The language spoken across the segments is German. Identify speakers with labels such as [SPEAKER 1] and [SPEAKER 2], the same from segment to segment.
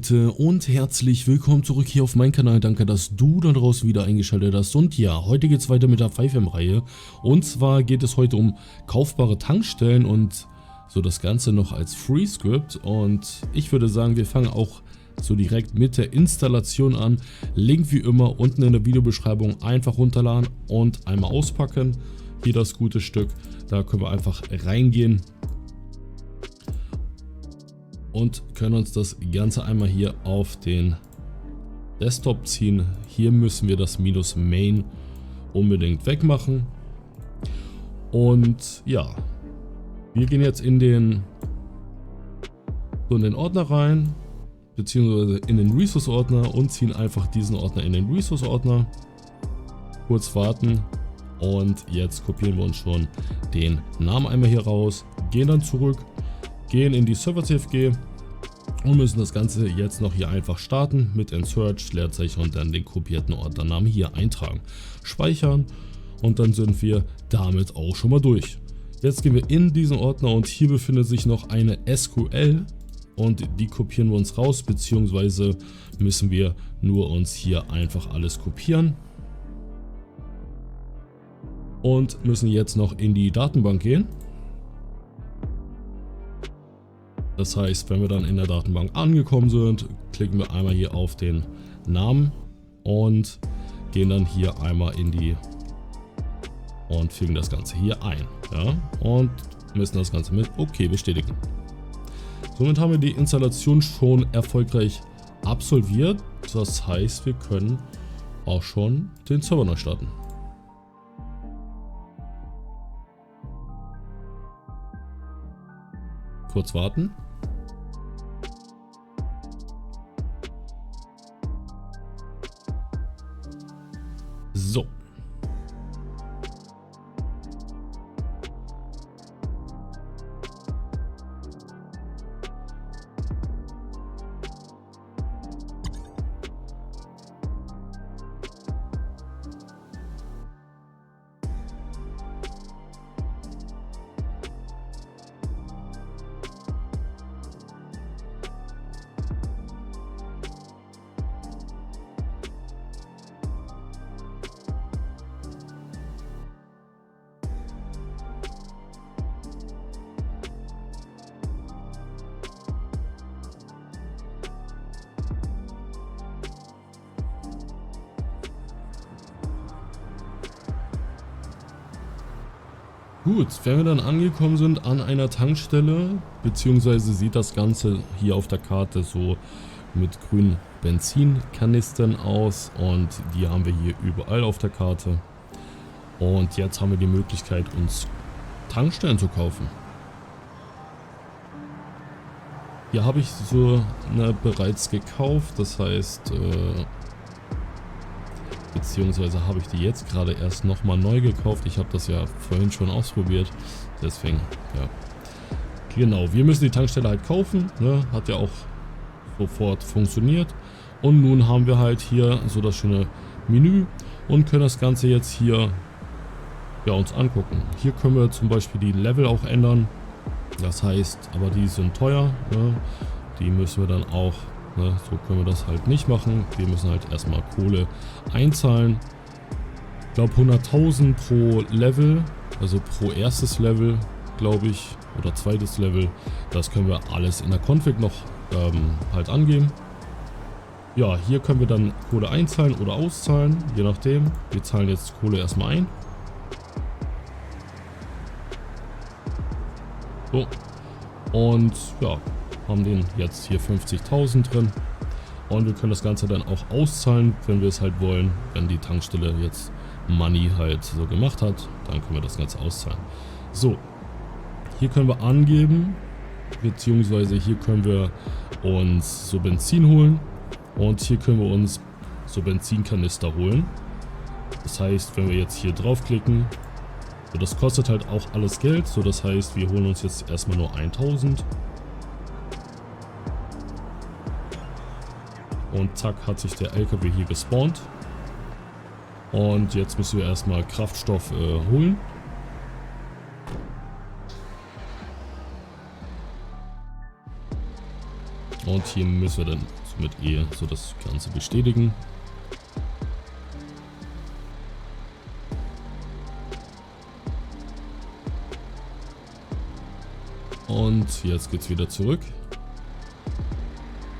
[SPEAKER 1] Leute und herzlich willkommen zurück hier auf meinem Kanal. Danke, dass du da draußen wieder eingeschaltet hast. Und ja, heute geht es weiter mit der 5M-Reihe. Und zwar geht es heute um kaufbare Tankstellen und so das Ganze noch als Free-Script. Und ich würde sagen, wir fangen auch so direkt mit der Installation an. Link wie immer unten in der Videobeschreibung einfach runterladen und einmal auspacken. Hier das gute Stück, da können wir einfach reingehen. Und können uns das Ganze einmal hier auf den Desktop ziehen. Hier müssen wir das -main unbedingt wegmachen. Und ja, wir gehen jetzt in den Ordner rein, beziehungsweise in den Resource-Ordner und ziehen einfach diesen Ordner in den Resource-Ordner. Kurz warten und jetzt kopieren wir uns schon den Namen einmal hier raus, gehen dann zurück. Gehen in die Server-CFG und müssen das Ganze jetzt noch hier einfach starten mit Insert, Leerzeichen und dann den kopierten Ordnernamen hier eintragen. Speichern und dann sind wir damit auch schon mal durch. Jetzt gehen wir in diesen Ordner und hier befindet sich noch eine SQL und die kopieren wir uns raus, beziehungsweise müssen wir nur uns hier einfach alles kopieren. Und müssen jetzt noch in die Datenbank gehen. Das heißt, wenn wir dann in der Datenbank angekommen sind, klicken wir einmal hier auf den Namen und gehen dann hier einmal in die und fügen das Ganze hier ein. Ja, und müssen das Ganze mit OK bestätigen. Somit haben wir die Installation schon erfolgreich absolviert. Das heißt, wir können auch schon den Server neu starten. Kurz warten. So. Gut, wenn wir dann angekommen sind an einer Tankstelle, beziehungsweise sieht das Ganze hier auf der Karte so mit grünen Benzinkanistern aus und die haben wir hier überall auf der Karte. Und jetzt haben wir die Möglichkeit, uns Tankstellen zu kaufen. Hier habe ich so eine bereits gekauft, das heißt, beziehungsweise habe ich die jetzt gerade erst nochmal neu gekauft. Ich habe das ja vorhin schon ausprobiert. Deswegen, ja. Genau, wir müssen die Tankstelle halt kaufen. Ne? Hat ja auch sofort funktioniert. Und nun haben wir halt hier so das schöne Menü und können das Ganze jetzt hier ja, uns angucken. Hier können wir zum Beispiel die Level auch ändern. Das heißt, aber die sind teuer. Ne? Die müssen wir dann auch... Ne, so können wir das halt nicht machen. Wir müssen halt erstmal Kohle einzahlen. Ich glaube 100.000 pro Level, also pro erstes Level, glaube ich, oder zweites Level. Das können wir alles in der Config noch halt angeben. Ja, hier können wir dann Kohle einzahlen oder auszahlen, je nachdem. Wir zahlen jetzt Kohle erstmal ein. So. Und ja, haben den jetzt hier 50.000 drin und wir können das Ganze dann auch auszahlen, wenn wir es halt wollen. Wenn die Tankstelle jetzt Money halt so gemacht hat, dann können wir das Ganze auszahlen. So, hier können wir angeben, beziehungsweise hier können wir uns so Benzin holen und hier können wir uns so Benzinkanister holen. Das heißt, wenn wir jetzt hier draufklicken, so, das kostet halt auch alles Geld, so das heißt, wir holen uns jetzt erstmal nur 1.000. Und zack, hat sich der LKW hier gespawnt. Und jetzt müssen wir erstmal Kraftstoff holen. Und hier müssen wir dann mit E so das Ganze bestätigen. Und jetzt geht's wieder zurück.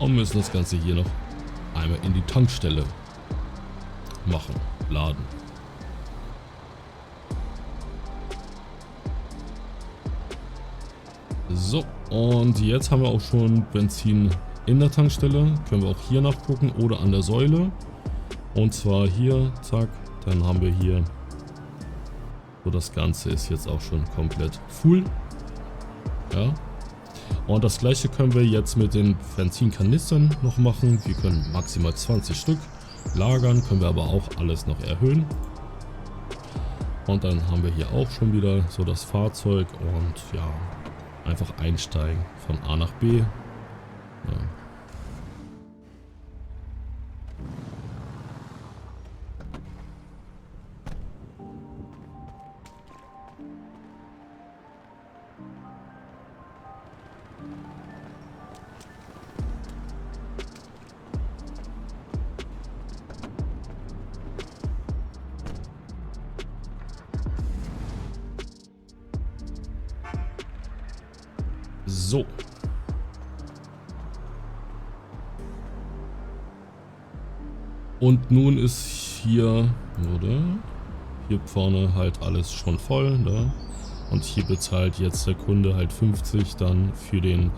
[SPEAKER 1] Und müssen das Ganze hier noch einmal in die Tankstelle machen, laden. So, und jetzt haben wir auch schon Benzin in der Tankstelle. Können wir auch hier nachgucken oder an der Säule. Und zwar hier, zack, dann haben wir hier, so das Ganze ist jetzt auch schon komplett full. Ja. Und das gleiche können wir jetzt mit den Benzinkanistern noch machen. Wir können maximal 20 Stück lagern, können wir aber auch alles noch erhöhen. Und dann haben wir hier auch schon wieder so das Fahrzeug und ja, einfach einsteigen von A nach B. Ja. So. Und nun ist hier, oder? Hier vorne halt alles schon voll, ne? Und hier bezahlt jetzt der Kunde halt 50 dann für den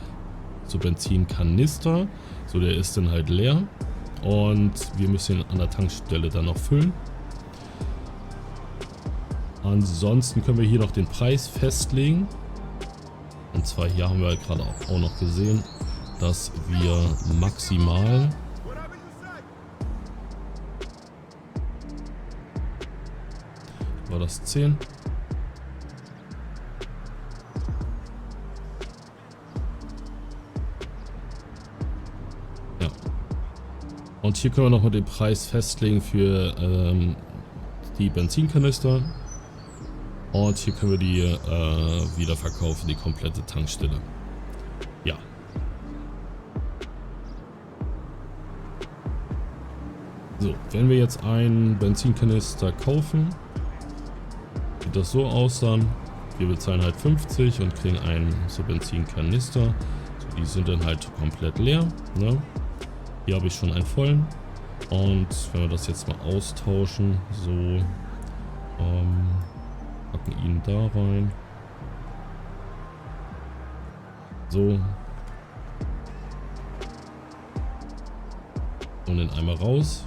[SPEAKER 1] so Benzinkanister. So, der ist dann halt leer. Und wir müssen ihn an der Tankstelle dann noch füllen. Ansonsten können wir hier noch den Preis festlegen. Und zwar hier haben wir gerade auch noch gesehen, dass wir maximal war das 10? Ja. Und hier können wir noch mal den Preis festlegen für die Benzinkanister. Und hier können wir die wieder verkaufen, die komplette Tankstelle. Ja. So, wenn wir jetzt einen Benzinkanister kaufen, sieht das so aus dann. Wir bezahlen halt 50 und kriegen einen so Benzinkanister. So, die sind dann halt komplett leer. Ne? Hier habe ich schon einen vollen. Und wenn wir das jetzt mal austauschen, so packen ihn da rein. So. Und den einmal raus.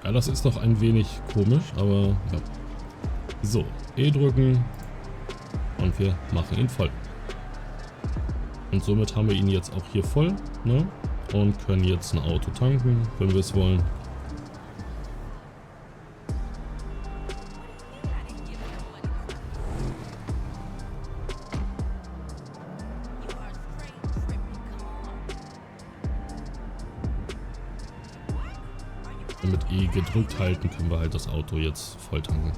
[SPEAKER 1] Ja, das ist noch ein wenig komisch, aber ja. So, E drücken und wir machen ihn voll. Und somit haben wir ihn jetzt auch hier voll, ne? Und können jetzt ein Auto tanken, wenn wir es wollen. Und mit E gedrückt halten können wir halt das Auto jetzt voll tanken.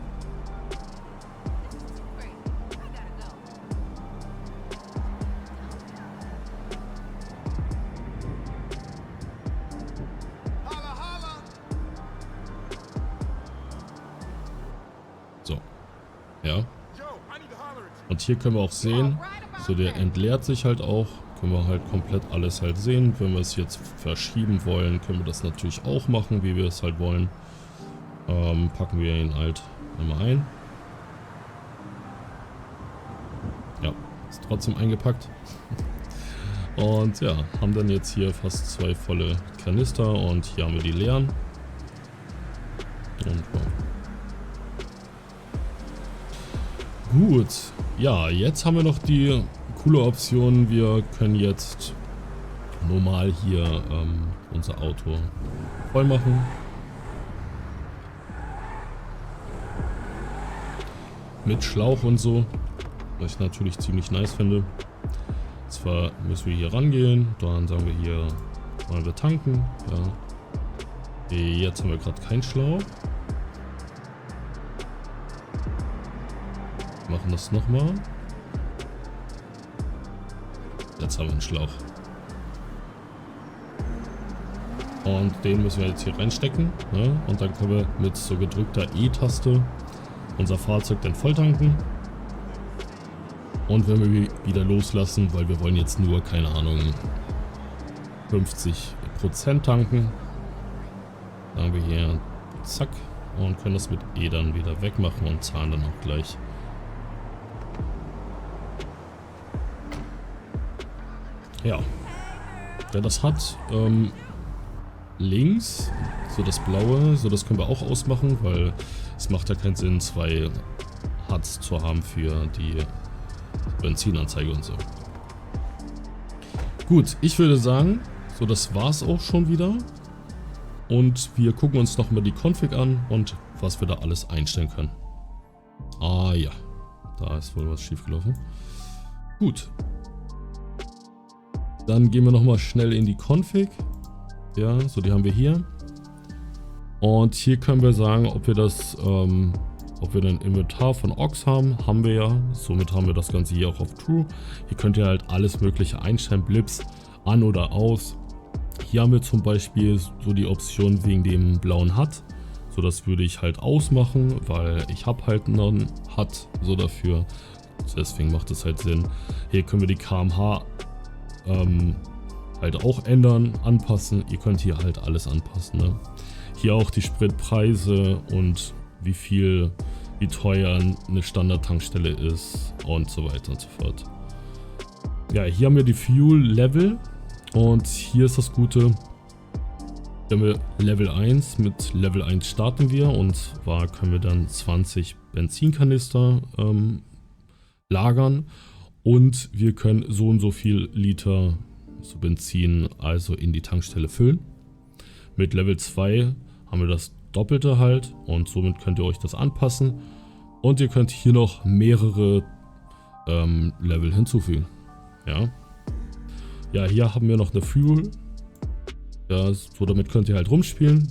[SPEAKER 1] So, ja. Und hier können wir auch sehen, so der entleert sich halt auch. Können wir halt komplett alles halt sehen. Wenn wir es jetzt verschieben wollen, können wir das natürlich auch machen, wie wir es halt wollen. Packen wir ihn halt einmal ein. Ja, ist trotzdem eingepackt. Und ja, haben dann jetzt hier fast 2 volle Kanister und hier haben wir die leeren. Und ja. Gut, ja, jetzt haben wir noch die coole Option. Wir können jetzt normal hier unser Auto voll machen. Mit Schlauch und so, was ich natürlich ziemlich nice finde. Zwar müssen wir hier rangehen, dann sagen wir hier, wollen wir tanken. Ja. Jetzt haben wir gerade keinen Schlauch. Wir machen das nochmal. jetzt haben wir einen Schlauch. Und den müssen wir jetzt hier reinstecken, ne? Und dann können wir mit so gedrückter E-Taste unser Fahrzeug dann volltanken. Und wenn wir wieder loslassen, weil wir wollen jetzt nur, keine Ahnung, 50% tanken, sagen wir hier zack und können das mit E dann wieder wegmachen und zahlen dann auch gleich. Ja, wer das hat, links, so das blaue, so das können wir auch ausmachen, weil es macht ja keinen Sinn, 2 HUDs zu haben für die Benzinanzeige und so. Gut, ich würde sagen, so das war's auch schon wieder. Und wir gucken uns nochmal die Config an und was wir da alles einstellen können. Ah ja, da ist wohl was schiefgelaufen. Gut. Dann gehen wir nochmal schnell in die Config. Ja, so die haben wir hier. Und hier können wir sagen, ob wir das, ob wir ein Inventar von Aux haben. Haben wir ja. Somit haben wir das Ganze hier auch auf True. Hier könnt ihr halt alles mögliche einstellen, Blips an oder aus. Hier haben wir zum Beispiel so die Option wegen dem blauen HUD. So, das würde ich halt ausmachen, weil ich habe halt einen HUD so dafür. Deswegen macht es halt Sinn. Hier können wir die km/h halt auch ändern, anpassen. Ihr könnt hier halt alles anpassen. Ne? Hier auch die Spritpreise und wie teuer eine Standardtankstelle ist und so weiter und so fort. Ja, hier haben wir die Fuel Level und hier ist das Gute. Hier haben wir Level 1, mit Level 1 starten wir und zwar können wir dann 20 Benzinkanister lagern und wir können so und so viel Liter so Benzin also in die Tankstelle füllen. Mit Level 2 haben wir das Doppelte halt und somit könnt ihr euch das anpassen und ihr könnt hier noch mehrere Level hinzufügen. Ja, hier haben wir noch eine Fuel. Ja, so damit könnt ihr halt rumspielen.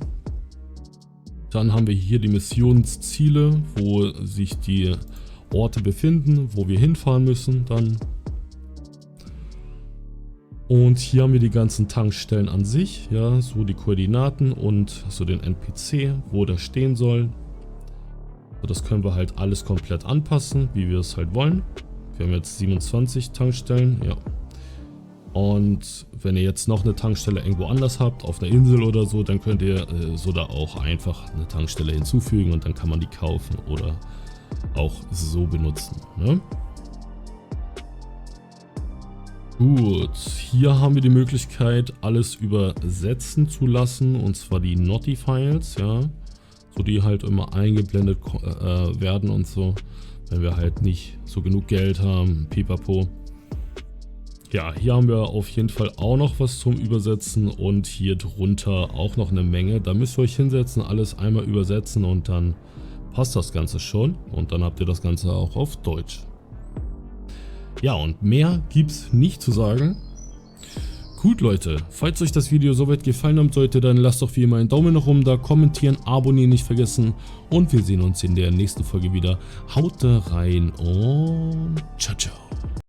[SPEAKER 1] Dann haben wir hier die Missionsziele, wo sich die Orte befinden, wo wir hinfahren müssen dann. Und hier haben wir die ganzen Tankstellen an sich, ja, so die Koordinaten und so den NPC, wo der stehen soll. So, das können wir halt alles komplett anpassen, wie wir es halt wollen. Wir haben jetzt 27 Tankstellen, ja. Und wenn ihr jetzt noch eine Tankstelle irgendwo anders habt, auf einer Insel oder so, dann könnt ihr so da auch einfach eine Tankstelle hinzufügen und dann kann man die kaufen oder auch so benutzen. Ne? Gut, hier haben wir die Möglichkeit, alles übersetzen zu lassen, und zwar die Noti-Files, ja, so die halt immer eingeblendet werden und so, wenn wir halt nicht so genug Geld haben, pipapo. Ja, hier haben wir auf jeden Fall auch noch was zum Übersetzen und hier drunter auch noch eine Menge. Da müsst ihr euch hinsetzen, alles einmal übersetzen und dann passt das Ganze schon und dann habt ihr das Ganze auch auf Deutsch. Ja, und mehr gibt's nicht zu sagen. Gut, Leute, falls euch das Video soweit gefallen haben sollte, dann lasst doch wie immer einen Daumen nach oben da, kommentieren, abonnieren nicht vergessen und wir sehen uns in der nächsten Folge wieder. Haut da rein und ciao, ciao.